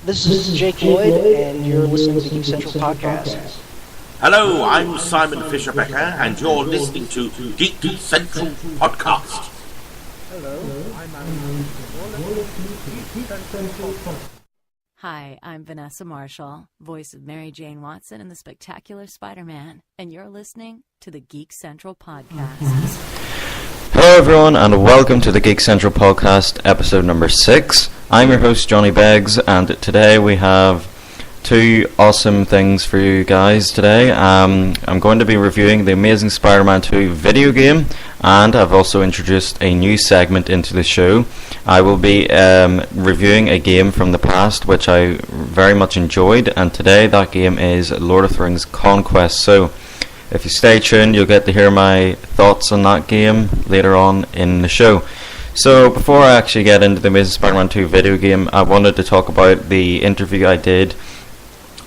This is Jake Lloyd, and you're listening to the Geek Central Podcast. Hello, I'm Simon Fisher-Becker, and you're listening to Geek Central Podcast. Hello, I'm Alan. You're listening to Geek Central Podcast. Hi, I'm Vanessa Marshall, voice of Mary Jane Watson in The Spectacular Spider-Man, and you're listening to the Geek Central Podcast. Hello everyone, and welcome to the Geek Central Podcast, episode number 6. I'm your host, Johnny Beggs, and today we have two awesome things for you guys today. I'm going to be reviewing the Amazing Spider-Man 2 video game, and I've also introduced a new segment into the show. I will be reviewing a game from the past which I very much enjoyed, and today that game is Lord of the Rings Conquest. So if you stay tuned, you'll get to hear my thoughts on that game later on in the show. So before I actually get into the Amazing Spider-Man 2 video game, I wanted to talk about the interview I did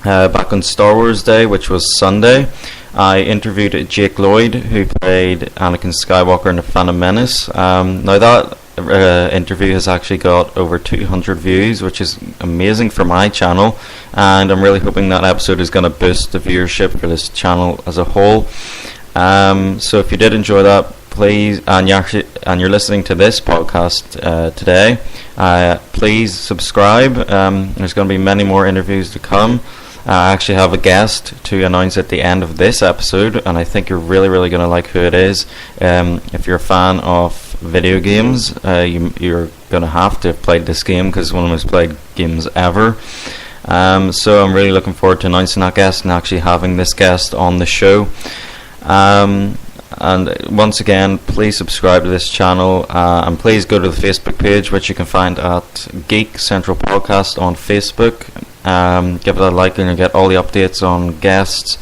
back on Star Wars Day, which was Sunday. I interviewed Jake Lloyd, who played Anakin Skywalker in The Phantom Menace. Now that interview has actually got over 200 views, which is amazing for my channel, and I'm really hoping that episode is going to boost the viewership for this channel as a whole. So if you did enjoy that, please, and you're listening to this podcast today, please subscribe. There's going to be many more interviews to come. I actually have a guest to announce at the end of this episode, and I think you're really going to like who it is. If you're a fan of video games, you're going to have to have played this game because it's one of the most played games ever. So I'm really looking forward to announcing that guest and actually having this guest on the show. And once again, please subscribe to this channel, and please go to the Facebook page, which you can find at Geek Central Podcast on Facebook. Give it a like and you'll get all the updates on guests,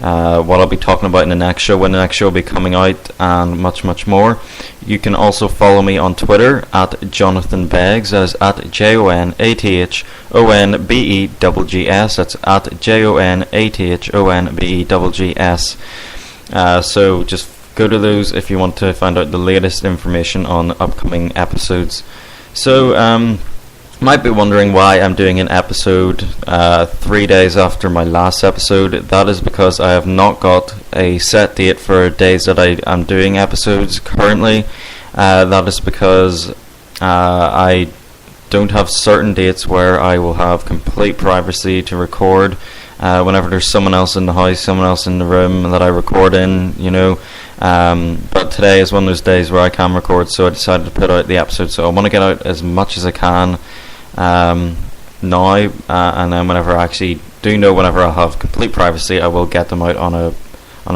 what I'll be talking about in the next show, when the next show will be coming out, and much more. You can also follow me on Twitter at Jonathan Beggs. That is at JONATHONBEGGS. That's at JONATHONBEGGS. So just go to those if you want to find out the latest information on upcoming episodes. So might be wondering why I'm doing an episode 3 days after my last episode. That is because I have not got a set date for days that I am doing episodes currently. That is because I don't have certain dates where I will have complete privacy to record. Whenever there's someone else in the house, someone else in the room that I record in, but today is one of those days where I can record, so I decided to put out the episode. So I want to get out as much as I can now, and then whenever I actually do know, whenever I have complete privacy, I will get them out on a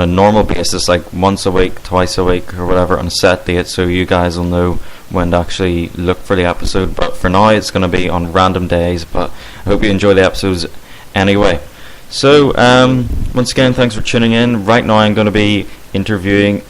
normal basis, like once a week, twice a week, or whatever, on a set date, so you guys will know when to actually look for the episode. But for now, it's going to be on random days, but I hope you enjoy the episodes anyway. So, once again, thanks for tuning in. Right now I'm going to be reviewing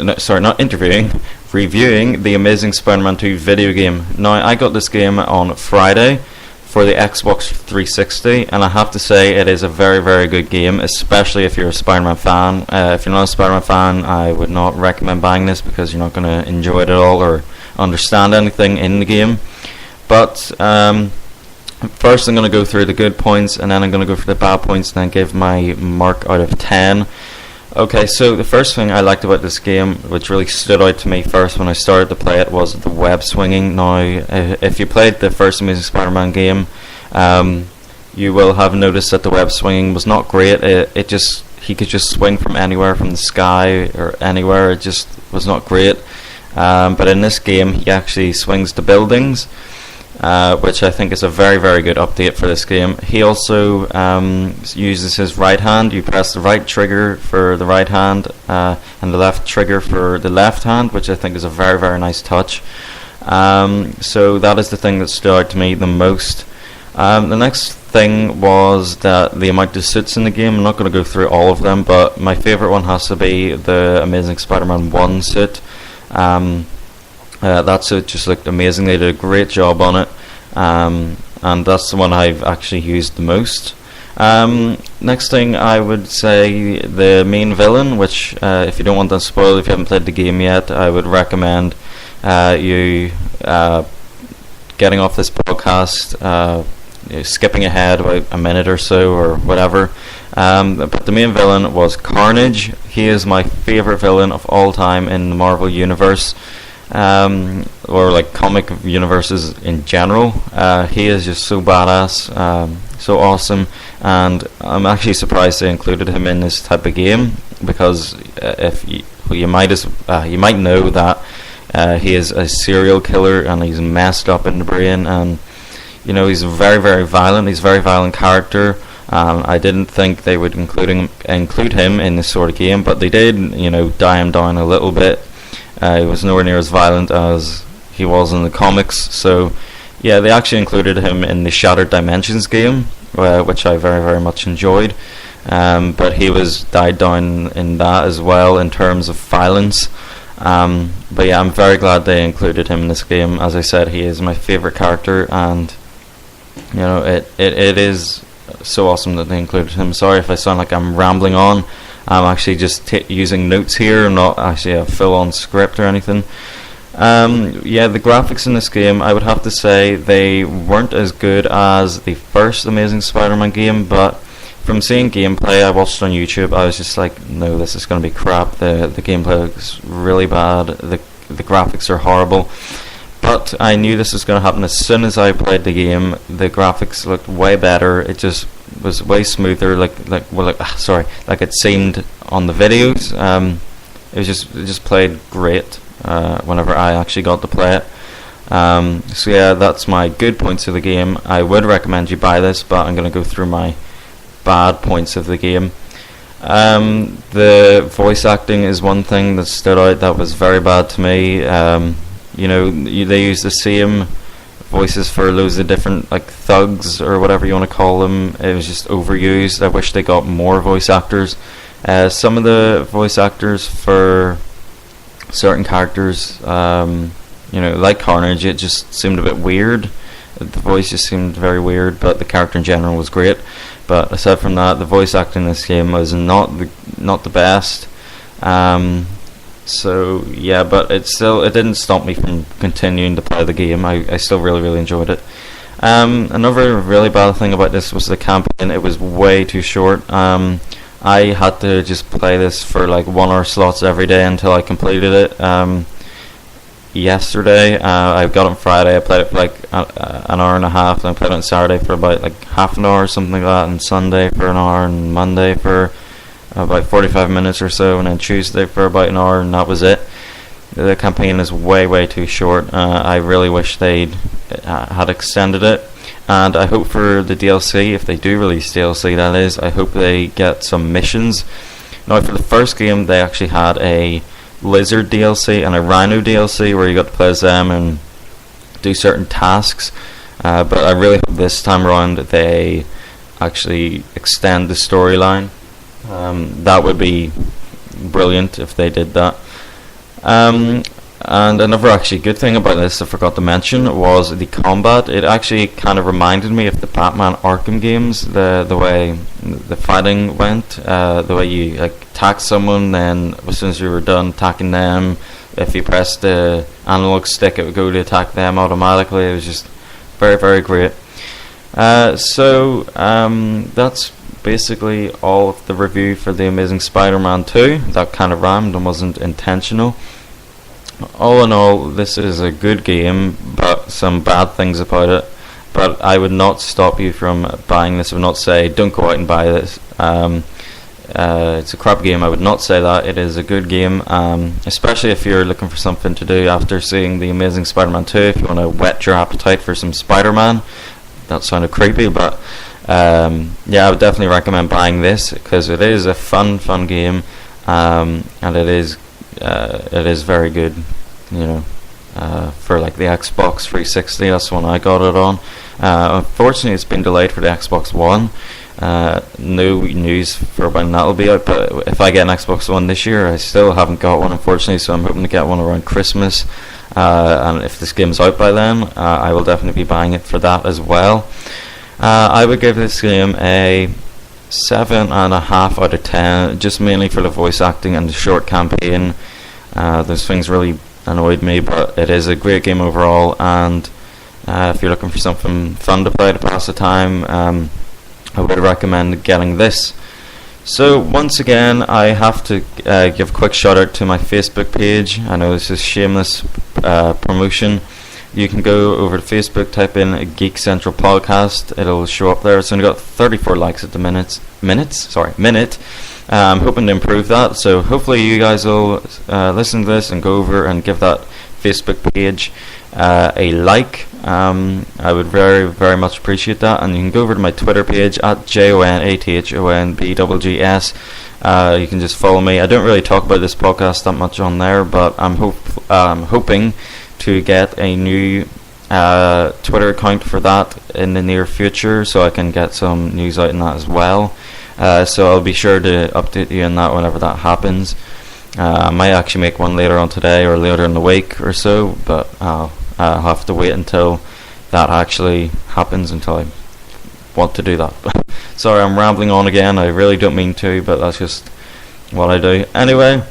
the Amazing Spider-Man 2 video game. Now, I got this game on Friday for the Xbox 360, and I have to say it is a very good game, especially if you're a Spider-Man fan. If you're not a Spider-Man fan, I would not recommend buying this because you're not going to enjoy it at all or understand anything in the game. But first, I'm going to go through the good points, and then I'm going to go for the bad points, and then give my mark out of 10. Okay, so the first thing I liked about this game, which really stood out to me first when I started to play it, was the web swinging. Now, if you played the first Amazing Spider-Man game, you will have noticed that the web swinging was not great. He could just swing from anywhere, from the sky or anywhere. It just was not great. But in this game, he actually swings to buildings, which I think is a very good update for this game. He also uses his right hand. You press the right trigger for the right hand and the left trigger for the left hand, which I think is a very nice touch. So that is the thing that stood out to me the most. The next thing was that the amount of suits in the game. I'm not going to go through all of them, but my favourite one has to be the Amazing Spider-Man 1 suit. That suit just looked amazing. They did a great job on it, and that's the one I've actually used the most. Next thing, I would say the main villain, which if you don't want that spoiled, if you haven't played the game yet, I would recommend you getting off this podcast, skipping ahead about a minute or so or whatever. But the main villain was Carnage. He is my favourite villain of all time in the Marvel Universe, or like comic universes in general. He is just so badass, so awesome, and I'm actually surprised they included him in this type of game, because if you might know that he is a serial killer and he's messed up in the brain, and he's very, very violent. He's a very violent character. I didn't think they would include him in this sort of game, but they did. Die him down a little bit. He was nowhere near as violent as he was in the comics. So, yeah, they actually included him in the Shattered Dimensions game, which I very, very much enjoyed. But he was died down in that as well in terms of violence. But yeah, I'm very glad they included him in this game. As I said, he is my favourite character, and it is so awesome that they included him. Sorry if I sound like I'm rambling on. I'm actually just using notes here, not actually a full-on script or anything. Yeah, the graphics in this game, I would have to say they weren't as good as the first Amazing Spider-Man game, but from seeing gameplay I watched on YouTube, I was just like, no, this is going to be crap. The gameplay looks really bad. The graphics are horrible. But I knew this was going to happen as soon as I played the game. The graphics looked way better. It just was way smoother, like it seemed on the videos. It just played great whenever I actually got to play it. So yeah, that's my good points of the game. I would recommend you buy this, but I'm going to go through my bad points of the game. The voice acting is one thing that stood out that was very bad to me. They use the same voices for loads of different thugs or whatever you want to call them. It was just overused. I wish they got more voice actors. Some of the voice actors for certain characters, like Carnage, it just seemed a bit weird. The voice just seemed very weird, but the character in general was great. But aside from that, the voice acting in this game was not the best. So yeah, but it didn't stop me from continuing to play the game. I still really, really enjoyed it. Another really bad thing about this was the campaign. It was way too short. I had to just play this for 1 hour slots every day until I completed it. Yesterday, I got it on Friday. I played it for an hour and a half, and I played it on Saturday for about half an hour or something like that, and Sunday for an hour, and Monday for about 45 minutes or so, and then Tuesday for about an hour, and that was it. The campaign is way, way too short. I really wish they'd had extended it, and I hope for the DLC, if they do release DLC, that is, I hope they get some missions. Now, for the first game, they actually had a Lizard DLC and a Rhino DLC where you got to play as them and do certain tasks, but I really hope this time around they actually extend the storyline. That would be brilliant if they did that. And another actually good thing about this I forgot to mention was the combat. It actually kind of reminded me of the Batman Arkham games, the way the fighting went, the way you attack someone, then as soon as you were done attacking them, if you pressed the analog stick it would go to attack them automatically. It was just very, very great. So that's basically all of the review for the Amazing Spider-Man 2. That kind of rhymed and wasn't intentional. All in all, this is a good game, but some bad things about it. But I would not stop you from buying this. I would not say don't go out and buy this. It's a crap game. I would not say that. It is a good game, especially if you're looking for something to do after seeing the Amazing Spider-Man 2. If you want to whet your appetite for some Spider-Man. That sounded creepy, but yeah, I would definitely recommend buying this because it is a fun game, and it is very good, for the Xbox 360. That's the one I got it on. Unfortunately, it's been delayed for the Xbox One. No news for when that'll be out, but if I get an Xbox One this year, I still haven't got one, unfortunately, so I'm hoping to get one around Christmas. And if this game's out by then, I will definitely be buying it for that as well. I would give this game a 7.5 out of 10, just mainly for the voice acting and the short campaign. Those things really annoyed me, but it is a great game overall, and if you're looking for something fun to play to pass the time, I would recommend getting this. So once again, I have to give a quick shout out to my Facebook page. I know this is shameless promotion. You can go over to Facebook, type in Geek Central Podcast. It'll show up there. It's only got 34 likes at the minute. I'm hoping to improve that. So hopefully you guys will listen to this and go over and give that Facebook page a like. I would very, very much appreciate that. And you can go over to my Twitter page at JONATHONBGGS. You can just follow me. I don't really talk about this podcast that much on there, but I'm hoping to get a new Twitter account for that in the near future, so I can get some news out in that as well. So I'll be sure to update you on that whenever that happens. I might actually make one later on today or later in the week or so, but I'll have to wait until that actually happens, until I want to do that. Sorry, I'm rambling on again. I really don't mean to, but that's just what I do. Anyway,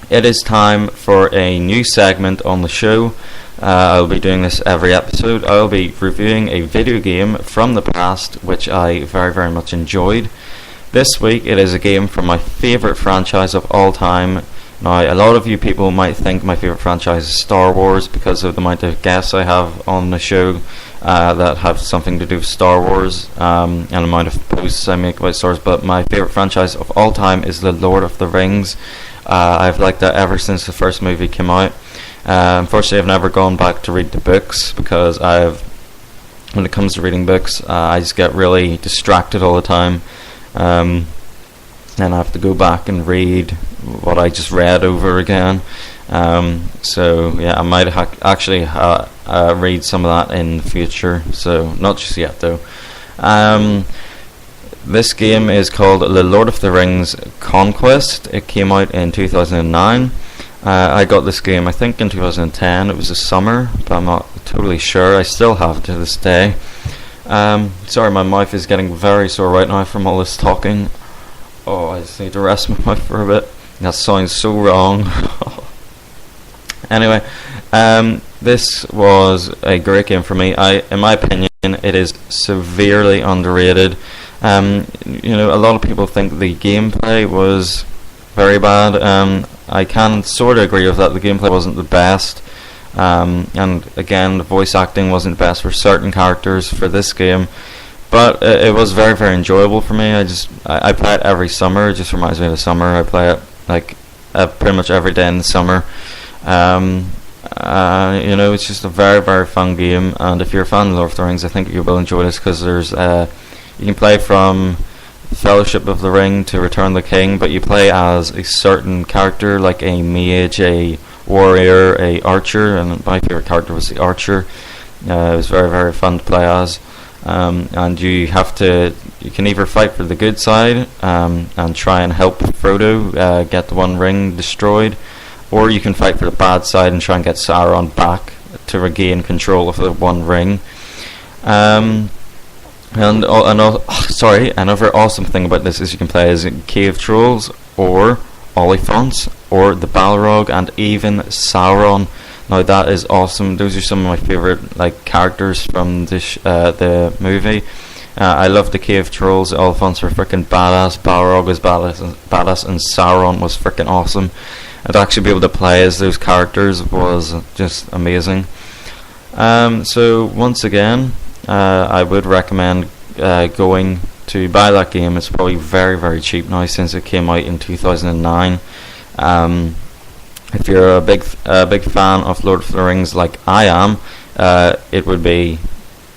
it is time for a new segment on the show. I'll be doing this every episode. I'll be reviewing a video game from the past which I very, very much enjoyed. This week it is a game from my favourite franchise of all time. Now, a lot of you people might think my favourite franchise is Star Wars because of the amount of guests I have on the show that have something to do with Star Wars, and the amount of posts I make about Star Wars, but my favourite franchise of all time is The Lord of the Rings. I've liked that ever since the first movie came out. Unfortunately, I've never gone back to read the books because when it comes to reading books, I just get really distracted all the time. And I have to go back and read what I just read over again. So yeah, I might actually read some of that in the future. So not just yet though. This game is called The Lord of the Rings Conquest. It came out in 2009. I got this game I think in 2010. It was the summer, but I'm not totally sure. I still have it to this day. Sorry, my mouth is getting very sore right now from all this talking. Oh, I just need to rest my mouth for a bit. That sounds so wrong. Anyway, this was a great game for me. In my opinion, it is severely underrated. A lot of people think the gameplay was very bad. I can sort of agree with that. The gameplay wasn't the best. And again, the voice acting wasn't the best for certain characters for this game. But it was very, very enjoyable for me. I play it every summer. It just reminds me of the summer. I play it like pretty much every day in the summer. It's just a very, very fun game. And if you're a fan of Lord of the Rings, I think you will enjoy this because there's you can play from Fellowship of the Ring to Return of the King, but you play as a certain character, like a mage, a warrior, a archer, and my favourite character was the archer. It was very, very fun to play as. And you can either fight for the good side and try and help Frodo get the One Ring destroyed, or you can fight for the bad side and try and get Sauron back to regain control of the One Ring. Another awesome thing about this is you can play as Cave Trolls, or Oliphants, or the Balrog, and even Sauron. Now that is awesome. Those are some of my favourite characters from the movie. I love the Cave Trolls. The Oliphants were freaking badass. Balrog was badass, and Sauron was freaking awesome. And to actually be able to play as those characters was just amazing. So once again, I would recommend going to buy that game. It's probably very, very cheap now since it came out in 2009. If you're a big fan of Lord of the Rings like I am, it would be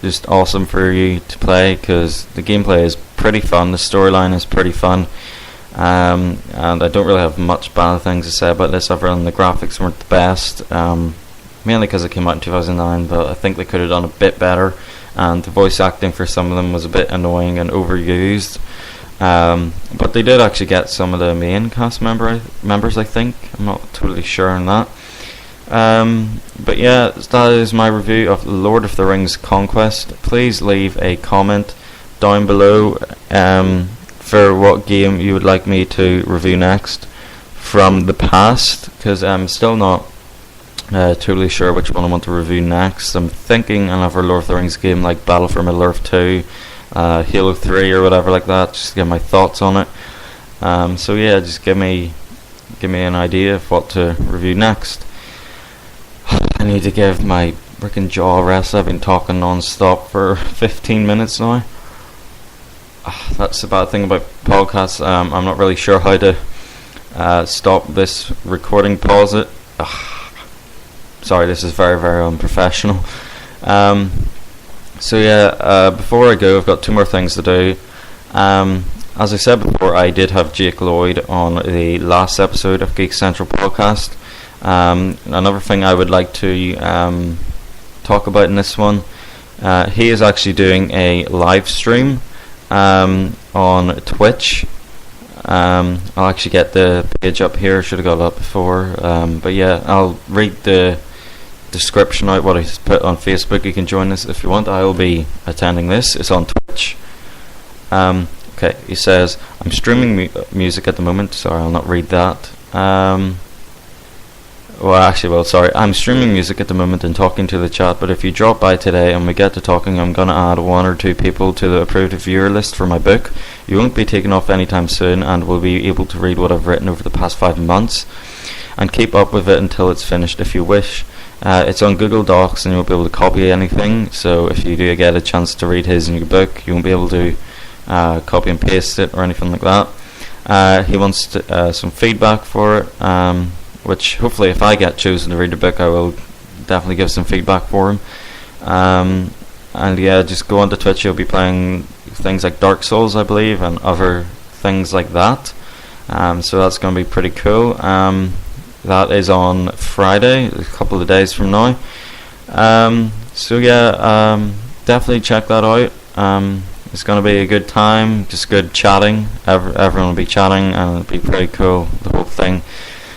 just awesome for you to play because the gameplay is pretty fun, the storyline is pretty fun, and I don't really have much bad things to say about this other than the graphics weren't the best, mainly because it came out in 2009, but I think they could have done a bit better, and the voice acting for some of them was a bit annoying and overused. But they did actually get some of the main cast members, I think. I'm not totally sure on that. But yeah, that is my review of Lord of the Rings Conquest. Please leave a comment down below for what game you would like me to review next from the past, because I'm still not totally sure which one I want to review next. I'm thinking another Lord of the Rings game like Battle for Middle-earth 2, Halo 3 or whatever like that, just to get my thoughts on it. So yeah, just give me an idea of what to review next. I need to give my freaking jaw a rest. I've been talking non-stop for 15 minutes now. That's the bad thing about podcasts. I'm not really sure how to stop this recording, pause it. Sorry, this is very, very unprofessional. So yeah, before I go, I've got 2 more things to do. As I said before, I did have Jake Lloyd on the last episode of Geek Central Podcast. Another thing I would like to talk about in this one, he is actually doing a live stream on Twitch. I'll actually get the page up here. Should have got it up before, but yeah, I'll read the description out what he's put on Facebook. You can join us if you want. I will be attending this. It's on Twitch. Okay, he says, I'm streaming music at the moment. Sorry, I'll not read that. I'm streaming music at the moment and talking to the chat, but if you drop by today and we get to talking, I'm going to add 1 or 2 people to the approved viewer list for my book. You won't be taken off anytime soon and will be able to read what I've written over the past 5 months and keep up with it until it's finished if you wish. It's on Google Docs and you won't be able to copy anything, so if you do get a chance to read his new book, you won't be able to copy and paste it or anything like that. He wants some feedback for it, which hopefully if I get chosen to read the book, I will definitely give some feedback for him. And yeah, just go on to Twitch. He'll be playing things like Dark Souls, I believe, and other things like that. So that's going to be pretty cool. That is on Friday, a couple of days from now. So yeah, definitely check that out. It's going to be a good time, just good chatting. Everyone will be chatting and it'll be pretty cool, the whole thing.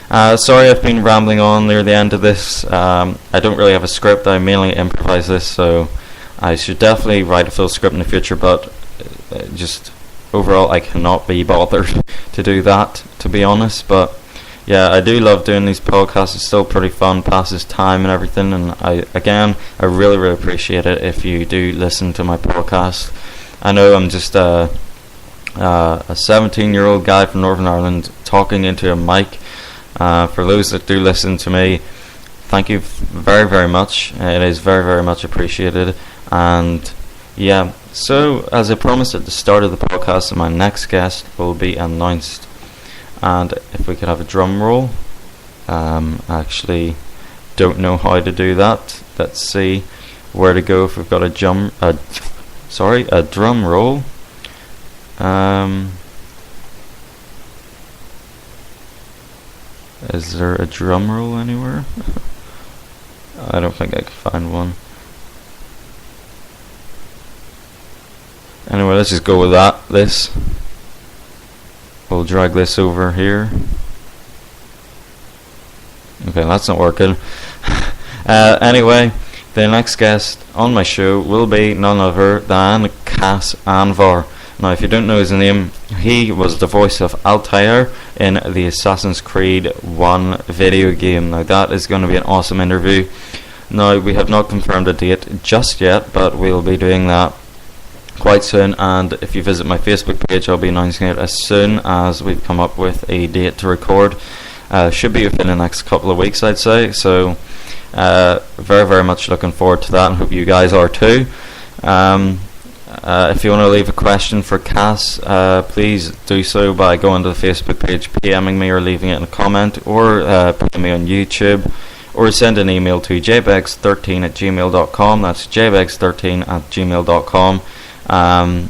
Sorry I've been rambling on near the end of this. I don't really have a script. I mainly improvise this, so I should definitely write a full script in the future, but just overall I cannot be bothered to do that, to be honest. But yeah, I do love doing these podcasts. It's still pretty fun, passes time and everything, and I really, really appreciate it if you do listen to my podcast. I know I'm just a 17-year-old guy from Northern Ireland talking into a mic. For those that do listen to me, thank you very, very much. It is very, very much appreciated. And yeah, so as I promised at the start of the podcast, my next guest will be announced. And if we could have a drum roll. I actually don't know how to do that. Let's see where to go if we've got a drum roll. Is there a drum roll anywhere? I don't think I could find one. Anyway, let's just go with this. We'll drag this over here. Okay, that's not working. Anyway, the next guest on my show will be none other than Cass Anvar. Now, if you don't know his name, he was the voice of Altair in the Assassin's Creed 1 video game. Now, that is going to be an awesome interview. Now, we have not confirmed a date just yet, but we'll be doing that quite soon. And if you visit my Facebook page, I'll be announcing it as soon as we've come up with a date to record. Should be within the next couple of weeks, I'd say. So, very, very much looking forward to that, and hope you guys are too. If you want to leave a question for Cass, please do so by going to the Facebook page, PMing me or leaving it in a comment, or putting me on YouTube, or send an email to jbegs13@gmail.com. That's jbegs13@gmail.com.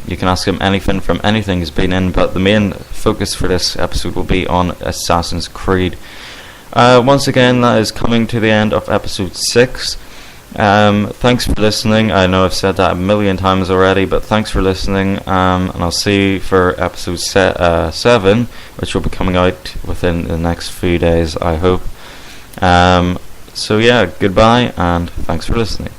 You can ask him anything from anything he's been in, but the main focus for this episode will be on Assassin's Creed. Once again, that is coming to the end of episode 6. Thanks for listening. I know I've said that a million times already, but thanks for listening, and I'll see you for episode 7, which will be coming out within the next few days, I hope. So yeah, goodbye, and thanks for listening.